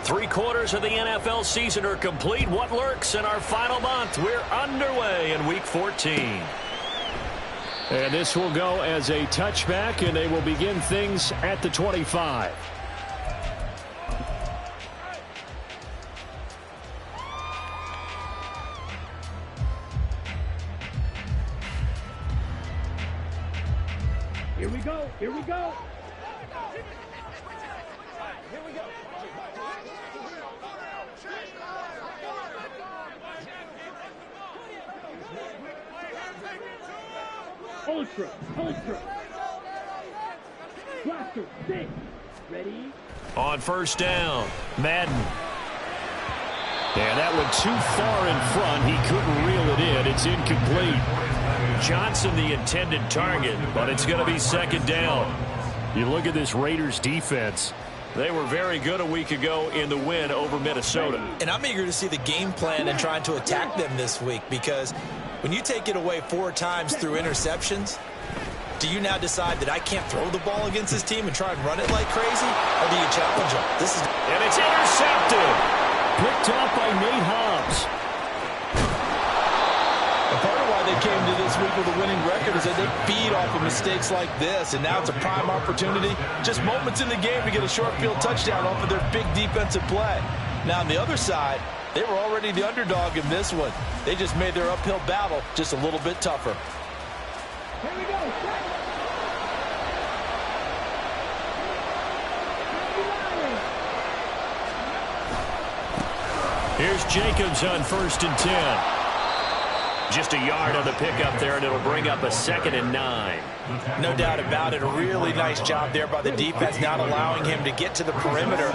3/4 of the NFL season are complete. What lurks in our final month? We're underway in Week 14. And this will go as a touchback, and they will begin things at the 25. Here we go. Here we go. Ultra. Blaster, 6. Ready? On first down, Madden. Yeah, that one too far in front. He couldn't reel it in. It's incomplete. Johnson the intended target, but it's going to be second down. You look at this Raiders defense. They were very good a week ago in the win over Minnesota. And I'm eager to see the game plan and trying to attack them this week, because when you take it away 4 times through interceptions, do you now decide that I can't throw the ball against this team and try and run it like crazy? Or do you challenge them? And it's intercepted. Picked off by Nate Hobbs. And part of why they came to this week with a winning record is that they feed off of mistakes like this, and now it's a prime opportunity. Just moments in the game to get a short field touchdown off of their big defensive play. Now on the other side, they were already the underdog in this one. They just made their uphill battle just a little bit tougher. Here we go. Here's Jacobs on 1st and 10. Just a yard on the pickup there, and it'll bring up a 2nd and 9. No doubt about it. A really nice job there by the defense, not allowing him to get to the perimeter.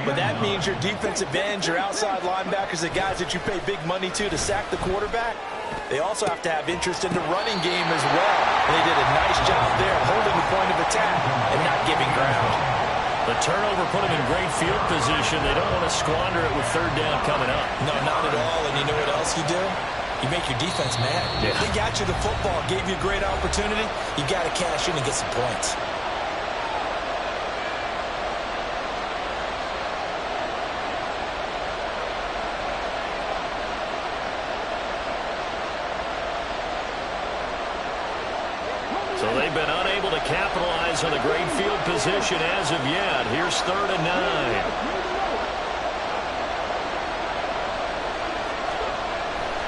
But that means your defensive ends, your outside linebackers, the guys that you pay big money to sack the quarterback, they also have to have interest in the running game as well. And they did a nice job there holding the point of attack and not giving ground. The turnover put them in great field position. They don't want to squander it with 3rd down coming up. No, not at all. And you know what else you do? You make your defense mad. Yeah. They got you the football, gave you a great opportunity. You got to cash in and get some points. So they've been unable to capitalize on the great field position as of yet. Here's 3rd and 9.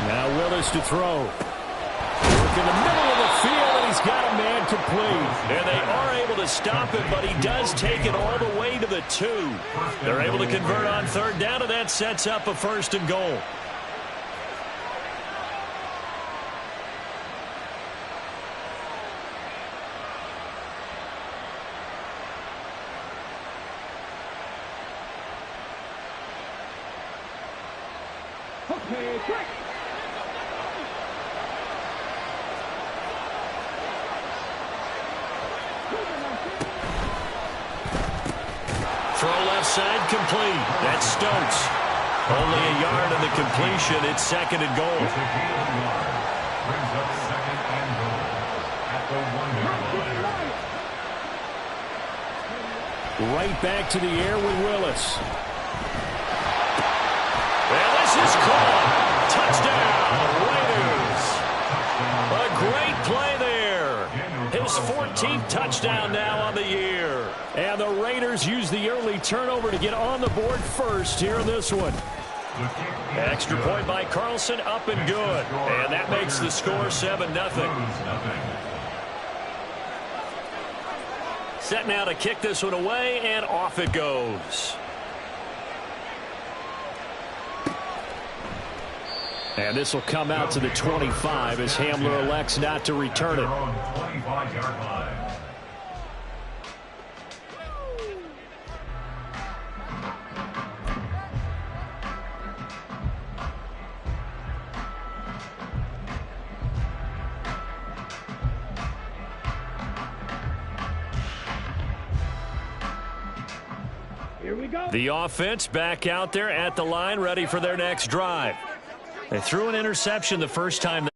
Now Willis to throw. Work in the middle of the field, and he's got a man complete. And they are able to stop it, but he does take it all the way to the 2. They're able to convert on 3rd down, and that sets up a 1st and goal. Okay, quick. Throw left side complete. That's Stokes. Only a yard on the completion. It's 2nd and goal. Brings up 2nd and goal at the 1-yard line. Right back to the air with Willis. And this is caught. Touchdown, Raiders. A great play there. His 14th touchdown now on the year. And the Raiders use the early turnover to get on the board first here in this one. Extra point by Carlson, up and good. And that makes the score 7-0. Set now to kick this one away, and off it goes. And this will come out to the 25 as Hamler elects not to return it. Here we go. The offense back out there at the line, ready for their next drive. They threw an interception the first time.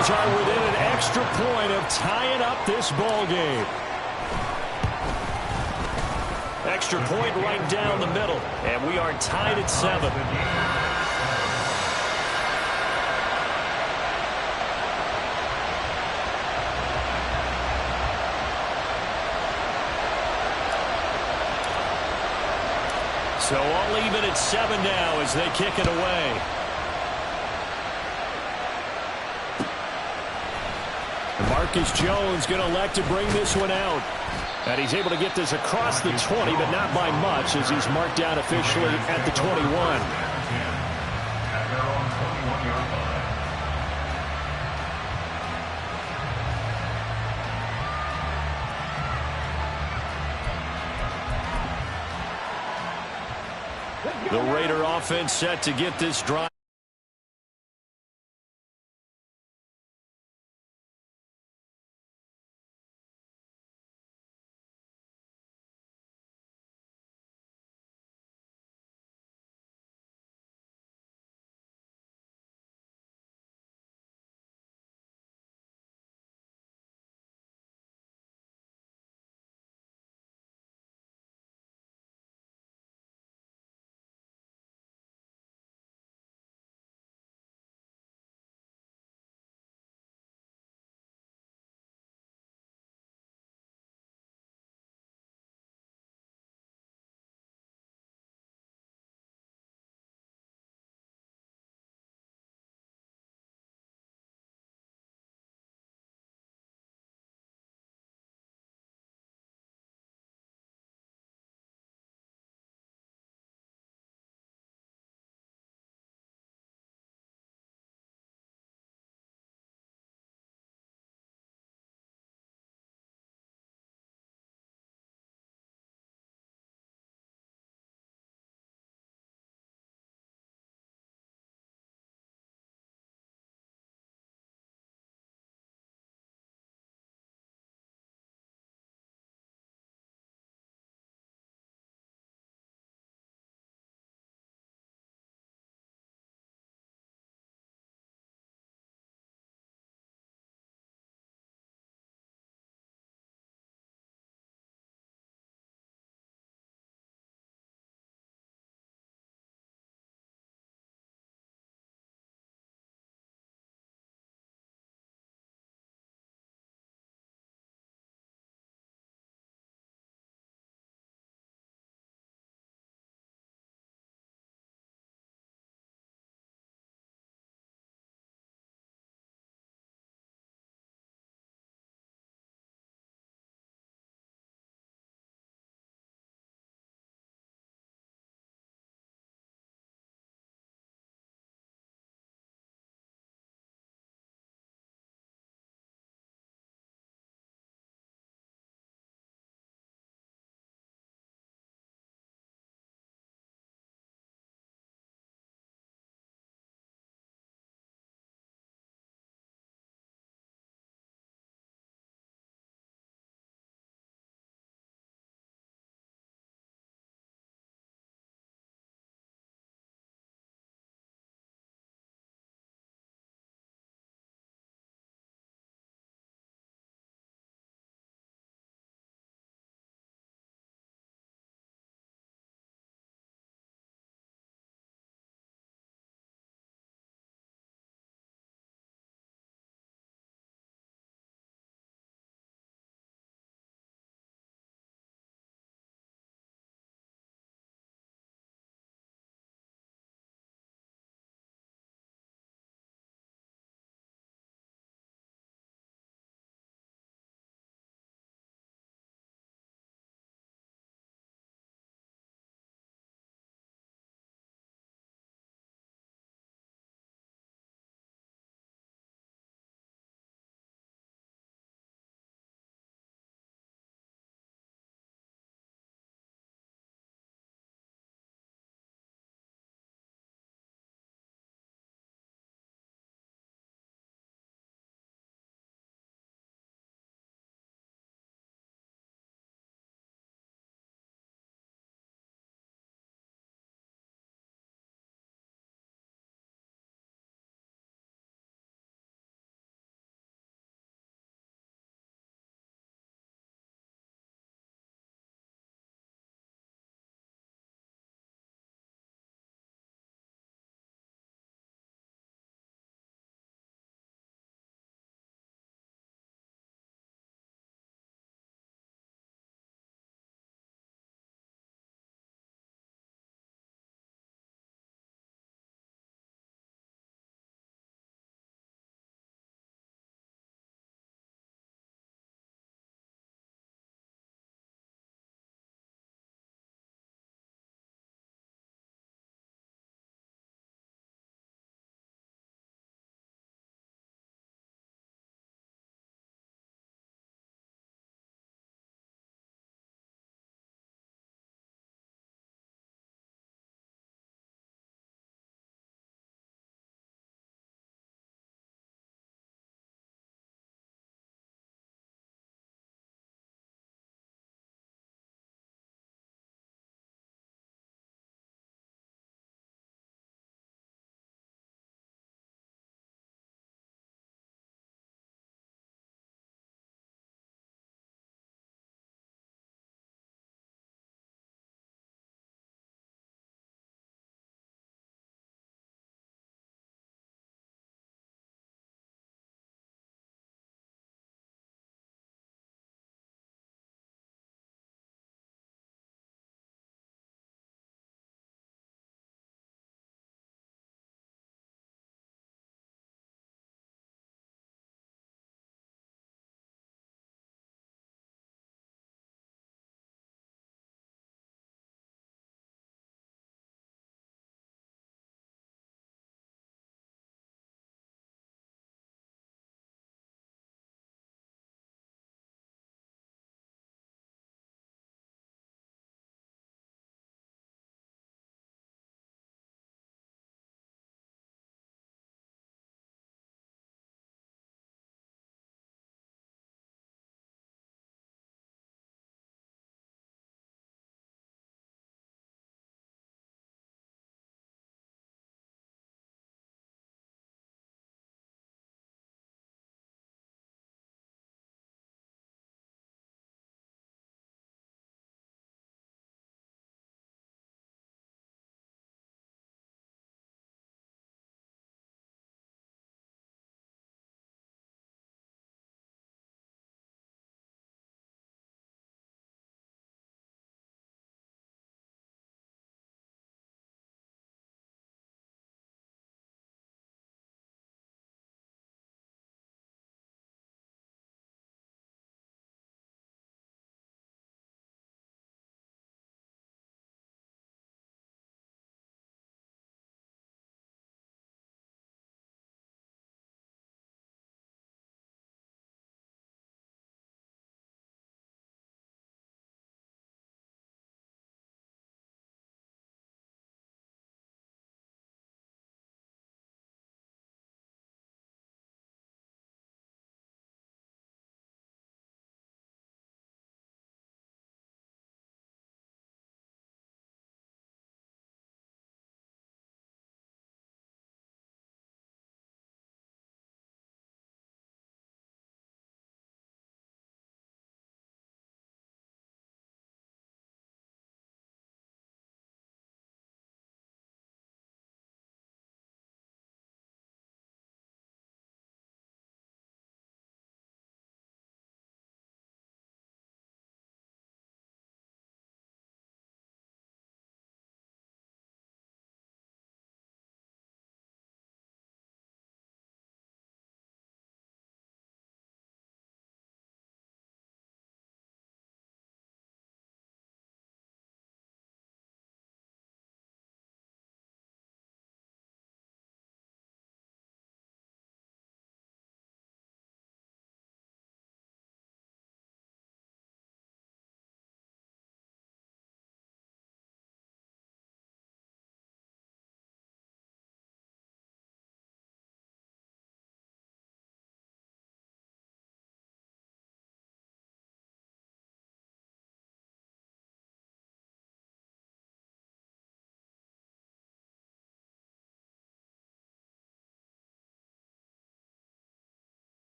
Eagles are within an extra point of tying up this ball game. Extra point right down the middle, and we are tied at 7. So all even at 7 now as they kick it away. Marcus Jones going to elect to bring this one out. And he's able to get this across the 20, but not by much as he's marked down officially at the 21. At their own 21-yard line. The Raider offense set to get this drive.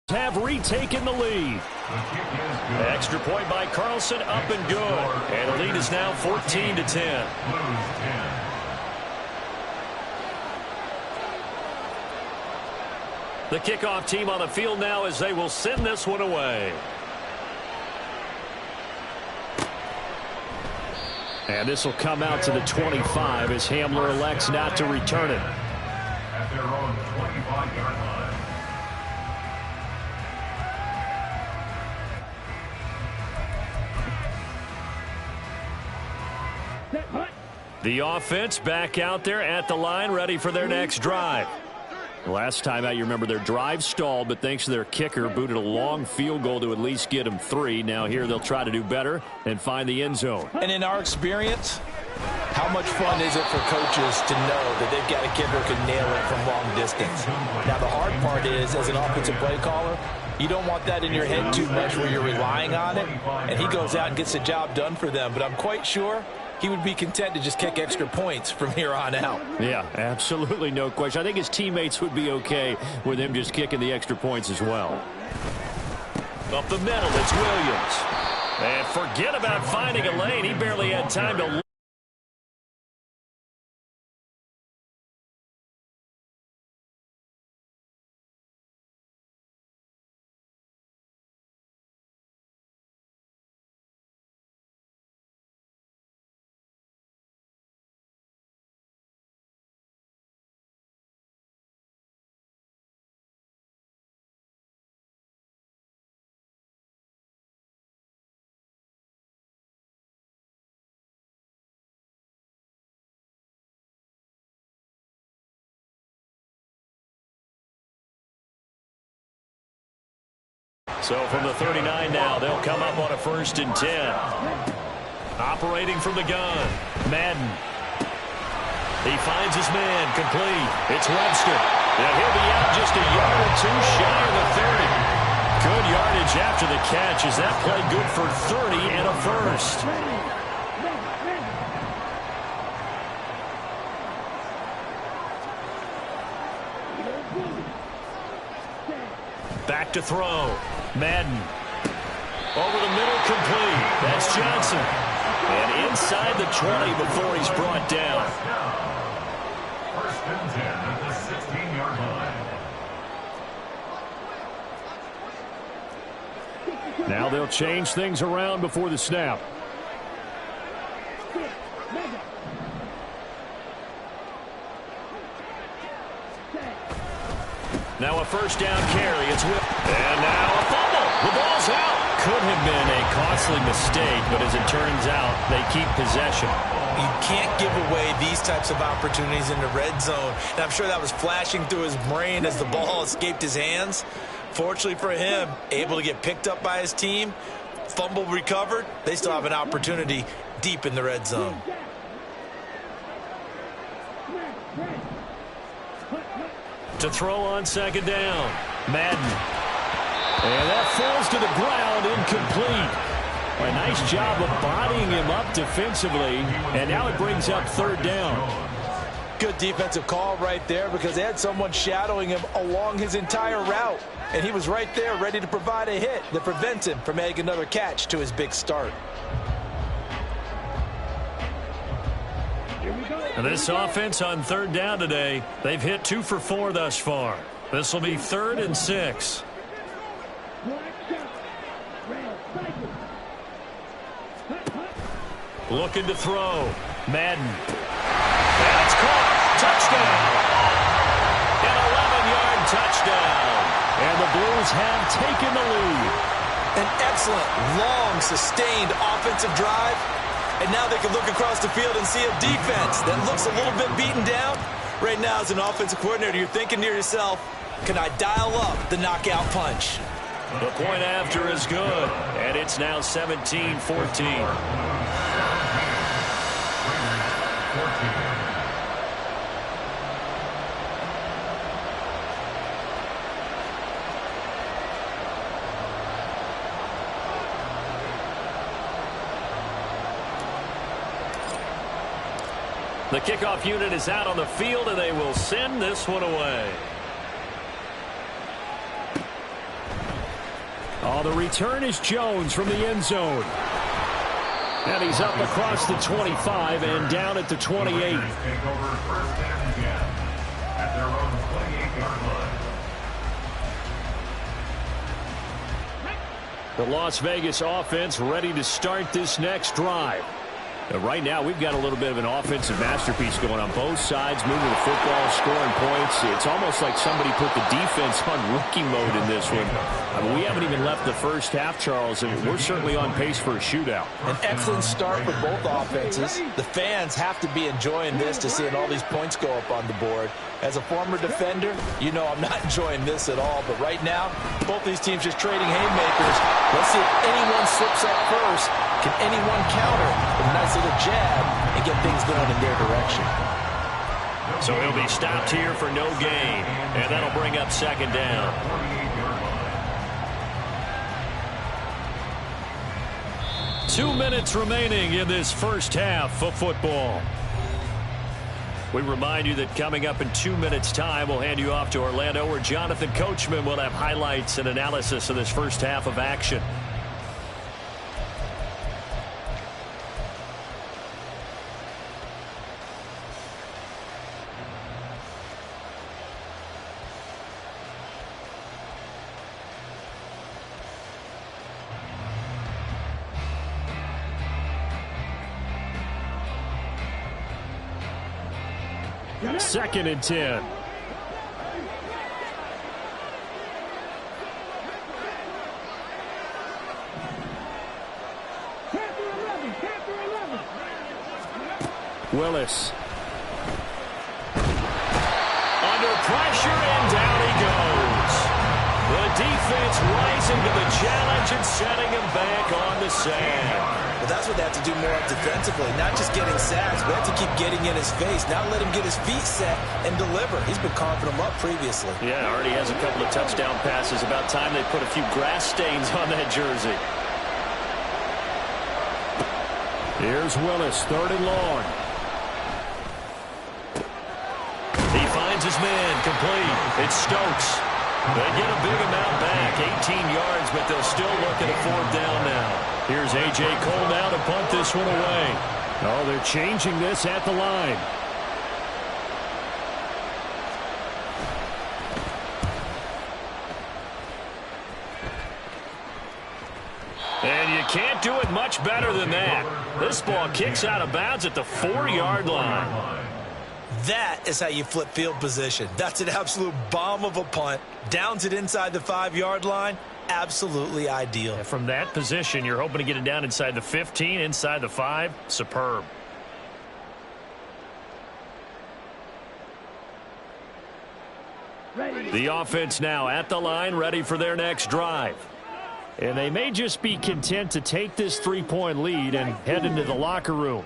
have retaken the lead. Extra point by Carlson, up and good. And the lead is now 14-10. The kickoff team on the field now as they will send this one away. And this will come out to the 25 as Hamler elects not to return it. At their own 25-yard line. The offense back out there at the line, ready for their next drive. Last time out, you remember their drive stalled, but thanks to their kicker, booted a long field goal to at least get them 3. Now here they'll try to do better and find the end zone. And in our experience, how much fun is it for coaches to know that they've got a kicker who can nail it from long distance? Now the hard part is, as an offensive play caller, you don't want that in your head too much where you're relying on it, and he goes out and gets the job done for them. But I'm quite sure he would be content to just kick extra points from here on out. Yeah, absolutely no question. I think his teammates would be okay with him just kicking the extra points as well. Up the middle, it's Williams. And forget about finding a lane. He barely had time to... So from the 39 now, they'll come up on a 1st and 10. Operating from the gun, Madden. He finds his man, complete. It's Webster. Now he'll be out just a yard or two shy of the 30. Good yardage after the catch. Is that play good for 30 and a first? Back to throw. Madden. Over the middle, complete. That's Johnson. And inside the 20 before he's brought down. 1st and 10 at the 16-yard line. Now they'll change things around before the snap. Now a 1st down carry. It's Will. And now a fumble. The ball's out. Could have been a costly mistake, but as it turns out, they keep possession. You can't give away these types of opportunities in the red zone. And I'm sure that was flashing through his brain as the ball escaped his hands. Fortunately for him, able to get picked up by his team, fumble recovered. They still have an opportunity deep in the red zone. To throw on 2nd down. Madden. And that falls to the ground, incomplete. A nice job of bodying him up defensively, and now it brings up 3rd down. Good defensive call right there because they had someone shadowing him along his entire route, and he was right there ready to provide a hit that prevents him from adding another catch to his big start. And this offense on 3rd down today, they've hit 2 for 4 thus far. This will be 3rd and 6. Looking to throw. Madden. And it's caught. Touchdown. An 11-yard touchdown. And the Blues have taken the lead. An excellent, long, sustained offensive drive. And now they can look across the field and see a defense that looks a little bit beaten down. Right now, as an offensive coordinator, you're thinking to yourself, can I dial up the knockout punch? The point after is good. And it's now 17-14. The kickoff unit is out on the field, and they will send this one away. Oh, the return is Jones from the end zone. And he's up across the 25 and down at the 28. Take over first and 10 at their own 28-yard line. The Las Vegas offense ready to start this next drive. Right now, we've got a little bit of an offensive masterpiece going on both sides, moving the football, scoring points. It's almost like somebody put the defense on rookie mode in this one. I mean, we haven't even left the first half, Charles, and we're certainly on pace for a shootout. An excellent start for both offenses. The fans have to be enjoying this to seeing all these points go up on the board. As a former defender, you know I'm not enjoying this at all. But right now, both these teams just trading haymakers. Let's see if anyone slips up first. Can anyone counter with a nice little jab and get things going in their direction? So he'll be stopped here for no gain. And that'll bring up second down. 2 minutes remaining in this first half of football. We remind you that coming up in 2 minutes' time, we'll hand you off to Orlando, where Jonathan Coachman will have highlights and analysis of this first half of action. Second and 10. Willis. Under pressure, and down he goes. The defense rising to the challenge and setting him back on the sand. Well, that's what they have to do more of defensively, not just getting sacks, but have to keep getting in his face, not let him get his feet set and deliver. He's been carving them up previously. Yeah, already has a couple of touchdown passes. About time they put a few grass stains on that jersey. Here's Willis, third and long. He finds his man, complete. It's Stokes. They get a big amount back, 18 yards, but they'll still look at a fourth down now. Here's A.J. Cole now to punt this one away. Oh, they're changing this at the line. And you can't do it much better than that. This ball kicks out of bounds at the 4-yard line. That is how you flip field position. That's an absolute bomb of a punt. Downs it inside the 5-yard line. Absolutely ideal. Yeah, from that position, you're hoping to get it down inside the 15, inside the 5. Superb. The offense now at the line, ready for their next drive. And they may just be content to take this 3-point lead and head into the locker room.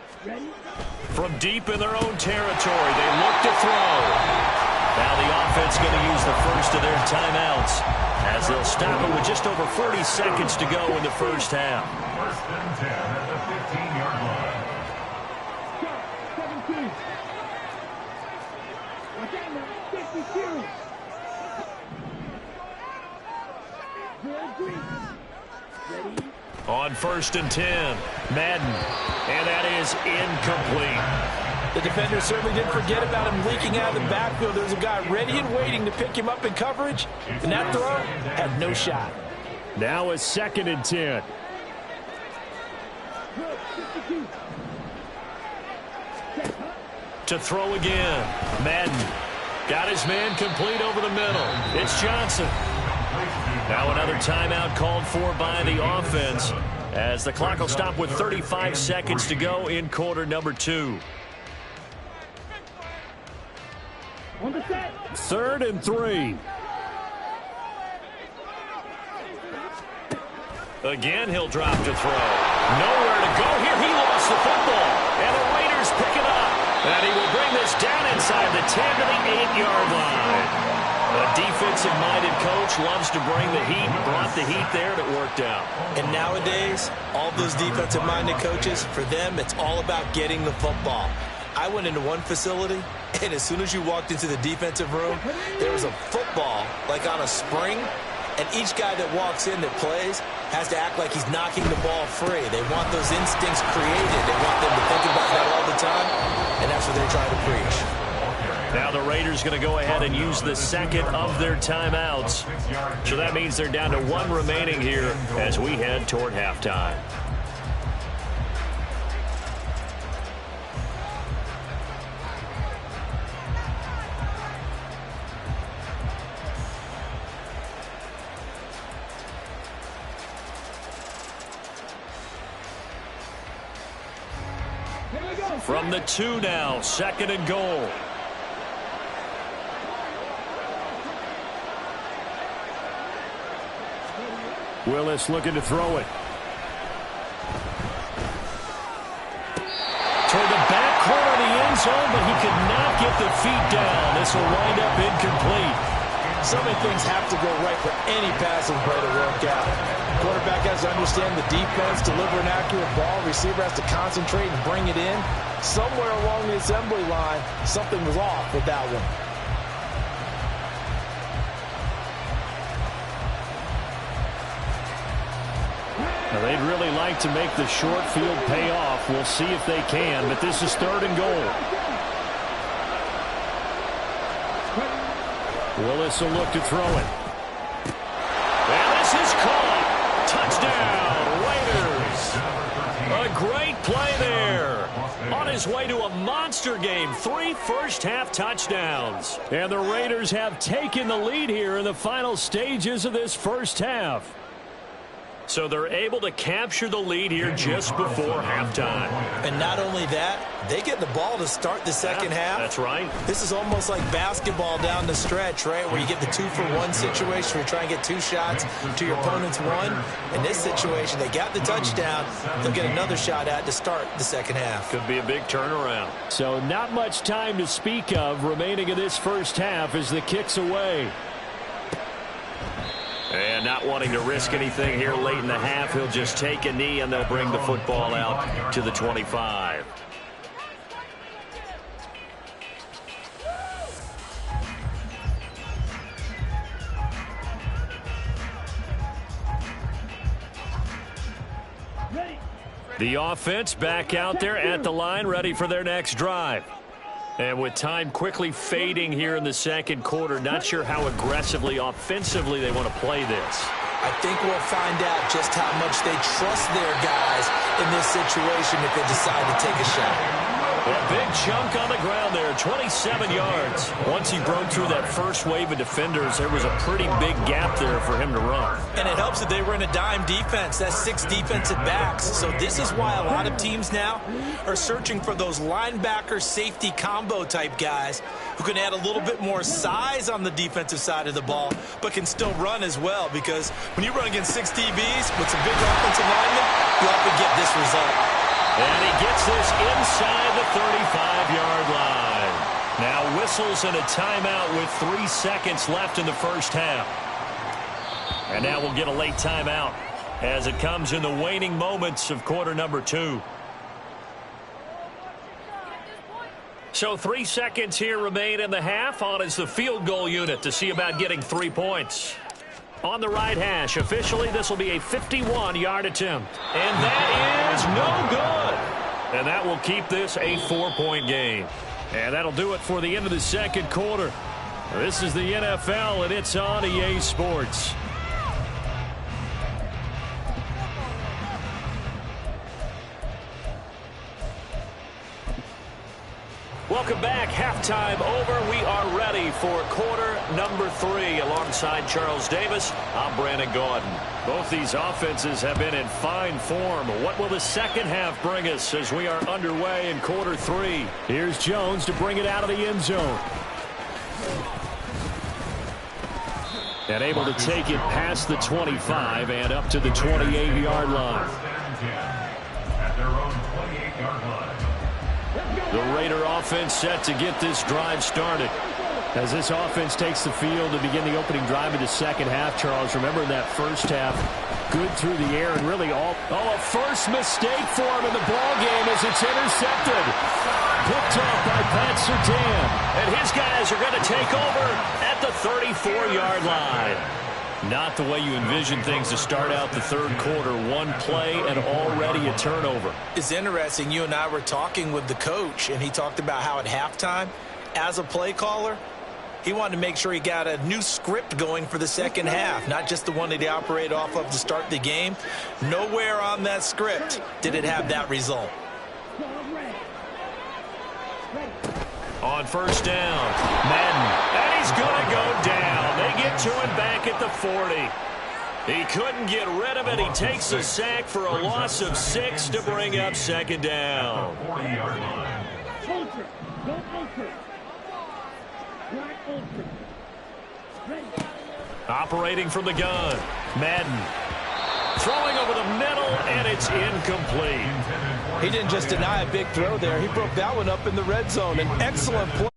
From deep in their own territory, they look to throw. Now the offense going to use the first of their timeouts as they'll stop it with just over 40 seconds to go in the first half. First and 10 at the 15-yard line. 17. Watch out now. 52. Ready? On first and 10, Madden, and that is incomplete. The defender certainly didn't forget about him leaking out of the backfield. There's a guy ready and waiting to pick him up in coverage, and that throw had no shot. Now a second and 10. To throw again, Madden got his man complete over the middle. It's Johnson. Now another timeout called for by the offense as the clock will stop with 35 seconds to go in quarter number 2. Third and 3. Again, he'll drop to throw. Nowhere to go here. He lost the football. And the Raiders pick it up. And he will bring this down inside the 10 to the 8-yard line. A defensive-minded coach loves to bring the heat. Brought the heat there, and it worked out. And nowadays, all those defensive-minded coaches, for them, it's all about getting the football. I went into one facility, and as soon as you walked into the defensive room, there was a football, like on a spring, And each guy that walks in that plays has to act like he's knocking the ball free. They want those instincts created. They want them to think about that all the time, and that's what they're trying to preach. Now the Raiders going to go ahead and use the second of their timeouts. So that means they're down to 1 remaining here as we head toward halftime. From the 2 now, 2nd and goal. Willis looking to throw it. Toward the back corner of the end zone, but he could not get the feet down. This will wind up incomplete. So many things have to go right for any passing play to work out. Quarterback has to understand the defense, deliver an accurate ball. Receiver has to concentrate and bring it in. Somewhere along the assembly line, something was off with that one. Now they'd really like to make the short field pay off. We'll see if they can, but this is 3rd and goal. Willis will look to throw it. And this is caught. Touchdown, Raiders. A great play there. On his way to a monster game, 3 first-half touchdowns. And the Raiders have taken the lead here in the final stages of this first half. So they're able to capture the lead here just before halftime. And not only that, they get the ball to start the second half. That's right. This is almost like basketball down the stretch, right, where you get the 2-for-1 situation where you try and get 2 shots to your opponent's 1. In this situation, they got the touchdown. They'll get another shot at to start the second half. Could be a big turnaround. So not much time to speak of remaining in this first half as the kick's away. And not wanting to risk anything here late in the half, he'll just take a knee and they'll bring the football out to the 25. The offense back out there at the line, ready for their next drive. And with time quickly fading here in the second quarter, not sure how aggressively, offensively they want to play this. I think we'll find out just how much they trust their guys in this situation if they decide to take a shot. A big chunk on the ground there, 27 yards. Once he broke through that first wave of defenders, there was a pretty big gap there for him to run. And it helps that they run a dime defense. That's 6 defensive backs. So this is why a lot of teams now are searching for those linebacker safety combo type guys who can add a little bit more size on the defensive side of the ball, but can still run as well. Because when you run against 6 DBs with some big offensive linemen, you often get this result. And he gets this inside the 35-yard line. Now whistles and a timeout with 3 seconds left in the first half. And now we'll get a late timeout as it comes in the waning moments of quarter number 2. So 3 seconds here remain in the half. On is the field goal unit to see about getting 3 points. On the right hash, officially this will be a 51-yard attempt. And that is no good. And that will keep this a 4-point game. And that'll do it for the end of the second quarter. This is the NFL, and it's on EA Sports. Welcome back. Halftime over. We are ready for quarter number 3. Alongside Charles Davis, I'm Brandon Gaudin. Both these offenses have been in fine form. What will the second half bring us as we are underway in quarter 3? Here's Jones to bring it out of the end zone. And able to take it past the 25 and up to the 28-yard line. At their own 28-yard line. The Raider offense set to get this drive started. As this offense takes the field to begin the opening drive of the second half, Charles, remember in that first half, good through the air and really all... Oh, a first mistake for him in the ball game as it's intercepted. Picked up by Pat Surtain. And his guys are going to take over at the 34-yard line. Not the way you envision things to start out the third quarter. One play and already a turnover. It's interesting. You and I were talking with the coach, and he talked about how at halftime, as a play caller, he wanted to make sure he got a new script going for the second half, not just the one that he operated off of to start the game. Nowhere on that script did it have that result. On first down, Madden, and he's going to go down. They get to him back at the 40. He couldn't get rid of it. He takes a sack for a loss of 6 to bring up second down. Operating from the gun, Madden. Throwing over the middle, and it's incomplete. He didn't just deny a big throw there. He broke that one up in the red zone. An excellent play.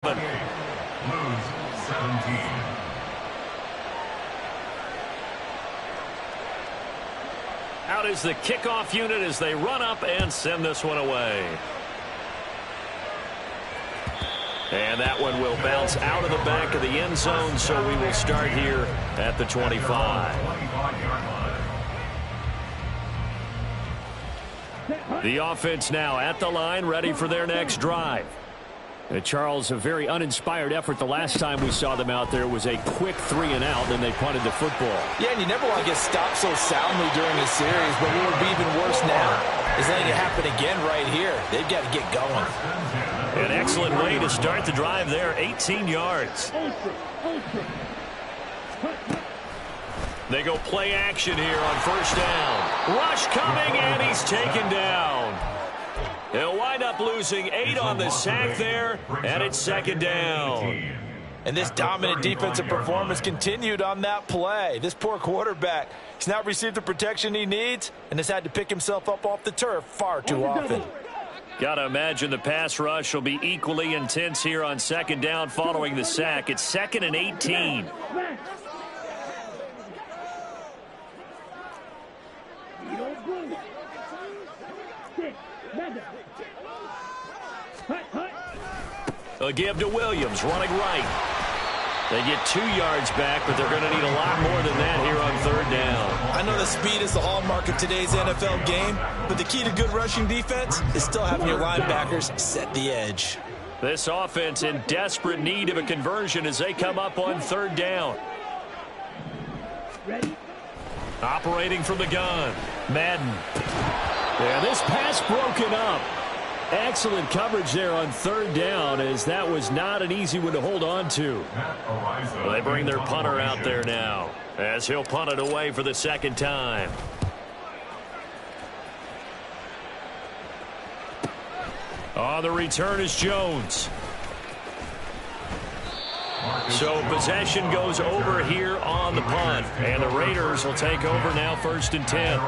Lose 17. Out is the kickoff unit as they run up and send this one away. And that one will bounce out of the back of the end zone, so we will start here at the 25. The offense now at the line, ready for their next drive. Charles, a very uninspired effort the last time we saw them out there. Was a quick 3-and-out, then they punted the football. Yeah, and you never want to get stopped so soundly during a series, but what would be even worse now is letting it happen again right here. They've got to get going. An excellent way to start the drive there, 18 yards. They go play action here on first down. Rush coming, and he's taken down. He'll wind up losing 8 on the sack there, and it's second down. And this dominant defensive performance continued on that play. This poor quarterback, he's not received the protection he needs and has had to pick himself up off the turf far too often. Got to imagine the pass rush will be equally intense here on second down following the sack. It's 2nd and 18. A give to Williams, running right. They get 2 yards back, but they're going to need a lot more than that here on third down. I know the speed is the hallmark of today's NFL game, but the key to good rushing defense is still having your linebackers set the edge. This offense in desperate need of a conversion as they come up on third down. Ready? Operating from the gun, Madden. Yeah, this pass broken up. Excellent coverage there on third down, as that was not an easy one to hold on to. Well, they bring their punter out there now, as he'll punt it away for the second time. On the return is Jones. So possession goes over here on the punt, and the Raiders will take over now, 1st and 10.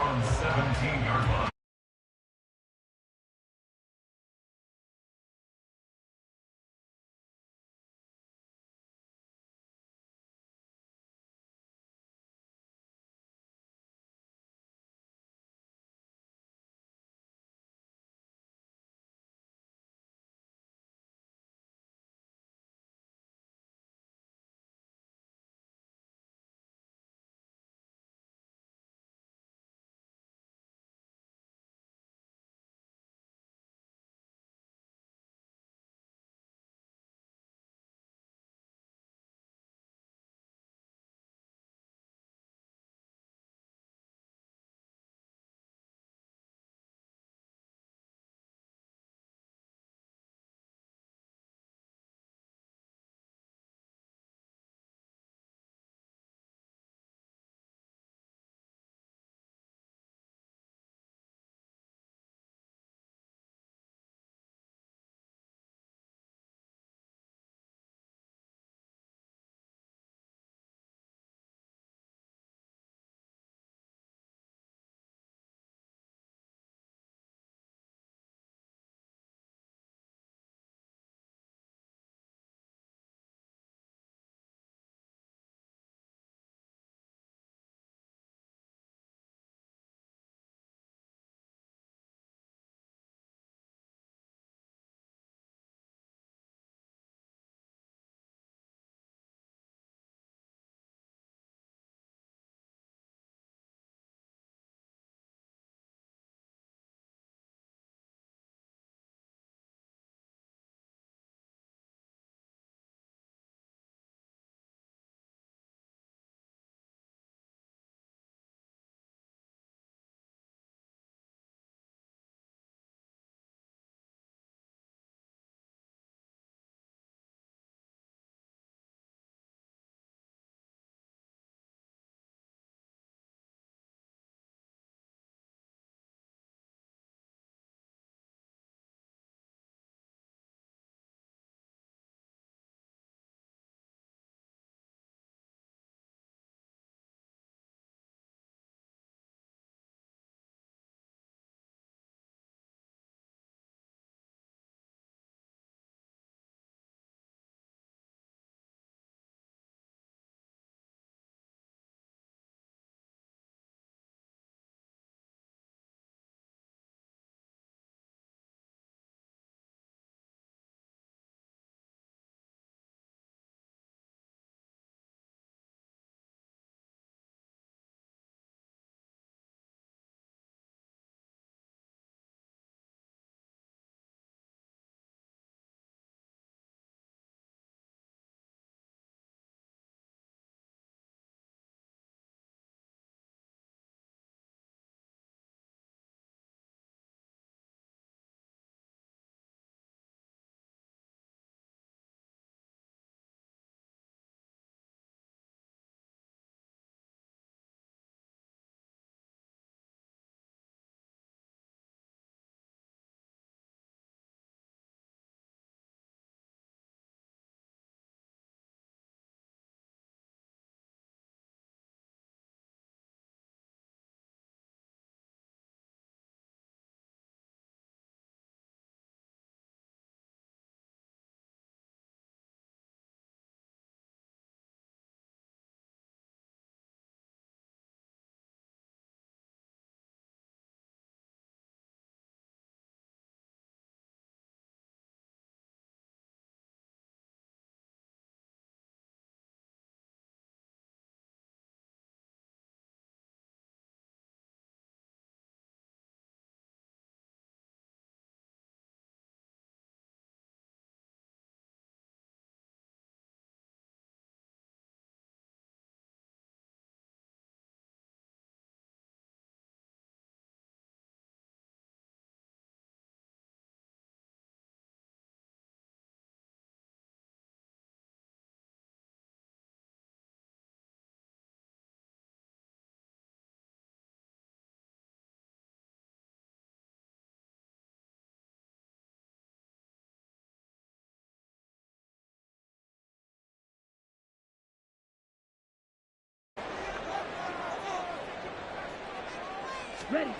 Ready.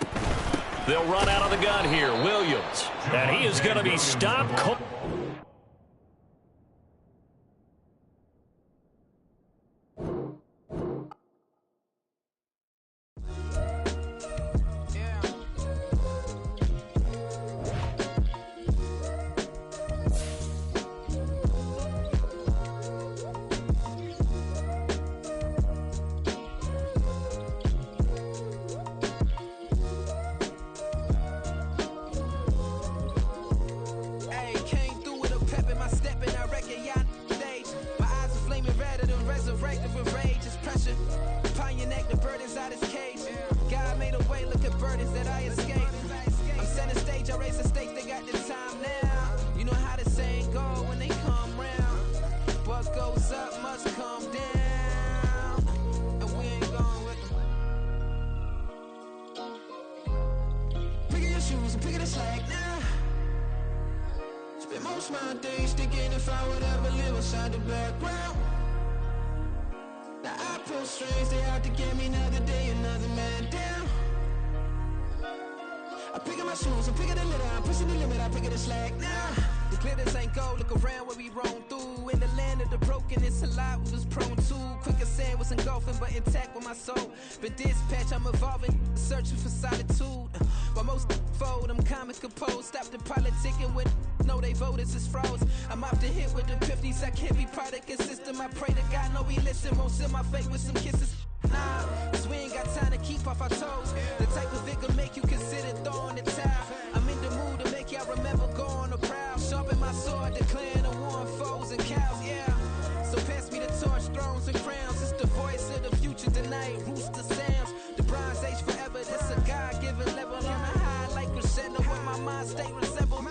They'll run out of the gun here. Williams. And he is going to be stopped. My days thinking if I would ever live inside the background. Now I pull strings, they out to get me another day, another man down. I pick up my shoes, I'm picking the litter, I'm pushing the limit, I pick it a slack now. The glitters ain't gold, look around where we roam through. In the land of the broken, it's a lot we was prone to. Quicker sand was engulfing, but intact with my soul. But dispatch, I'm evolving, searching for solitude. While most fold, I'm comic composed. Stop the politicking with no, they voters is froze. I'm often hit with epiphanies, I can't be product system. I pray to God, no, he listen, won't seal my fate with some kisses. Nah, cause we ain't got time to keep off our toes. The type of vigor make you consider throwing the towel. I'm in the mood to make y'all remember going to proud. Sharpen my sword, declaring a war on foes and cows, yeah. So pass me the torch, thrones and crowns. It's the voice of the future tonight, rooster sounds. The Bronze Age forever, this a God-given level. On a high like crescendo when my mind stay resemble.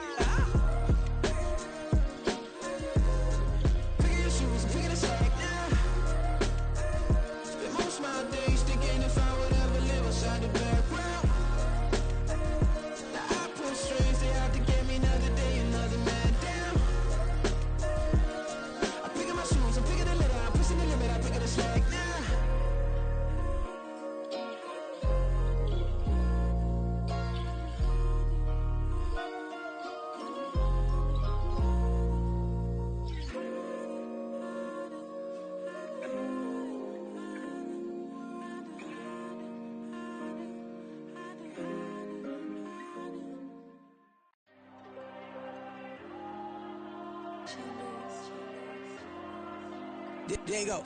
There you go.